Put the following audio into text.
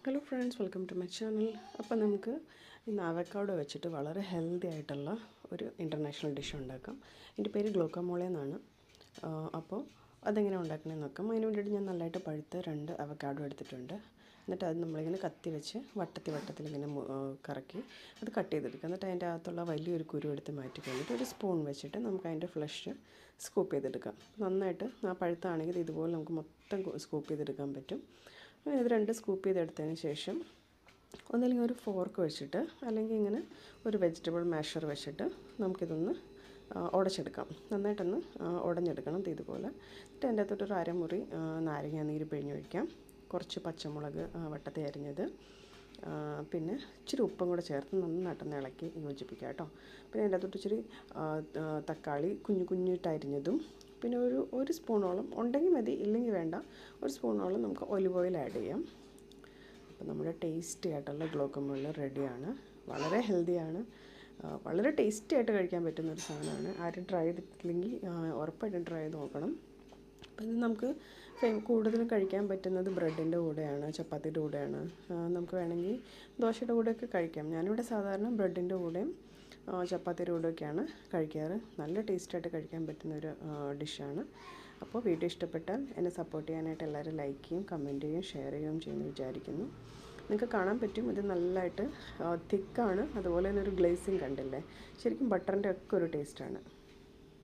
Hello friends, welcome to my channel. അപ്പോൾ നമുക്ക് ഇന്ന് അവക്കാഡോ വെച്ചിട്ട് വളരെ ഹെൽത്തി ആയിട്ടുള്ള ഒരു ഇൻ്റർനാഷണൽ ഡിഷ് ഉണ്ടാക്കാം. എൻ്റെ പേര് ഗ്ലോക്കാമോളെ എന്നാണ്. അപ്പോൾ അതെങ്ങനെ ഉണ്ടാക്കണമെന്ന് നോക്കാം. അതിന് വേണ്ടിയിട്ട് ഞാൻ നല്ലതായിട്ട് പഴുത്ത 2 അവക്കാഡോ എടുത്തിട്ടുണ്ട്. എന്നിട്ട് അത് നമ്മളിങ്ങനെ കത്തി വെച്ച് വട്ടത്തിൽ ഇങ്ങനെ കറക്കി അത് കട്ട് ചെയ്തെടുക്കുക. എന്നിട്ട് അതിൻ്റെ അകത്തുള്ള വലിയൊരു കുരു എടുത്ത് മാറ്റി കഴിഞ്ഞിട്ട് ഒരു സ്പൂൺ വെച്ചിട്ട് നമുക്ക് അതിൻ്റെ ഫ്ലഷ് സ്കൂപ്പ് ചെയ്തെടുക്കാം. നന്നായിട്ട് ആ പഴുത്താണെങ്കിൽ ഇതുപോലെ നമുക്ക് മൊത്തം സ്കൂപ്പ് ചെയ്തെടുക്കാൻ പറ്റും. ഇത് 2 സ്കൂപ്പ് ചെയ്തെടുത്തതിന് ശേഷം ഒന്നല്ലെങ്കിൽ ഒരു ഫോർക്ക് വെച്ചിട്ട് അല്ലെങ്കിൽ ഇങ്ങനെ ഒരു വെജിറ്റബിൾ മാഷർ വെച്ചിട്ട് നമുക്കിതൊന്ന് ഉടച്ചെടുക്കാം. നന്നായിട്ടൊന്ന് ഉടഞ്ഞെടുക്കണം ഇതുപോലെ. എന്നിട്ട് അതിൻ്റെ അകത്തോട്ടൊരു അരമുറി നാരങ്ങ നീര് പിഴിഞ്ഞൊഴിക്കാം. കുറച്ച് പച്ചമുളക് വട്ടത്തിൽ അരിഞ്ഞത്, പിന്നെ ഇച്ചിരി ഉപ്പും കൂടെ ചേർത്ത് നന്നായിട്ടൊന്ന് ഇളക്കി യോജിപ്പിക്കുക കേട്ടോ. പിന്നെ അതിൻ്റെ അകത്തോട്ട് ഇച്ചിരി തക്കാളി കുഞ്ഞിട്ട് അരിഞ്ഞതും, പിന്നെ ഒരു സ്പൂണോളം ഉണ്ടെങ്കിൽ മതി, ഇല്ലെങ്കിൽ വേണ്ട, ഒരു സ്പൂണോളം നമുക്ക് ഒലിവ് ഓയിൽ ആഡ് ചെയ്യാം. അപ്പോൾ നമ്മുടെ ടേസ്റ്റി ആയിട്ടുള്ള ഗ്ലോക്കമോള റെഡിയാണ്. വളരെ ഹെൽത്തിയാണ്, വളരെ ടേസ്റ്റി ആയിട്ട് കഴിക്കാൻ പറ്റുന്നൊരു സാധനമാണ്. ആരും ട്രൈ ചെയ്തിട്ടില്ലെങ്കിൽ ഉറപ്പായിട്ടും ട്രൈ ചെയ്ത് നോക്കണം. അപ്പോൾ ഇത് നമുക്ക് കൂടുതലും കഴിക്കാൻ പറ്റുന്നത് ബ്രെഡിൻ്റെ കൂടെയാണ്, ചപ്പാത്തിയുടെ കൂടെയാണ്. നമുക്ക് വേണമെങ്കിൽ ദോശയുടെ കൂടെയൊക്കെ കഴിക്കാം. ഞാനിവിടെ സാധാരണ ബ്രെഡിൻ്റെ കൂടെയും ചപ്പാത്തിയുടെ കൂടെയൊക്കെയാണ് കഴിക്കാറ്. നല്ല ടേസ്റ്റായിട്ട് കഴിക്കാൻ പറ്റുന്നൊരു ഡിഷാണ്. അപ്പോൾ വീഡിയോ ഇഷ്ടപ്പെട്ടാൽ എന്നെ സപ്പോർട്ട് ചെയ്യാനായിട്ട് എല്ലാവരും ലൈക്ക് ചെയ്യും, കമൻറ്റ് ചെയ്യും, ഷെയർ ചെയ്യുകയും ചെയ്യുമെന്ന് വിചാരിക്കുന്നു. നിങ്ങൾക്ക് കാണാൻ പറ്റും ഇത് നല്ലതായിട്ട് തിക്കാണ്. അതുപോലെ തന്നെ ഒരു ഗ്ലേസിങ് കണ്ടില്ലേ, ശരിക്കും ബട്ടറിൻ്റെ ഒക്കെ ഒരു ടേസ്റ്റാണ്.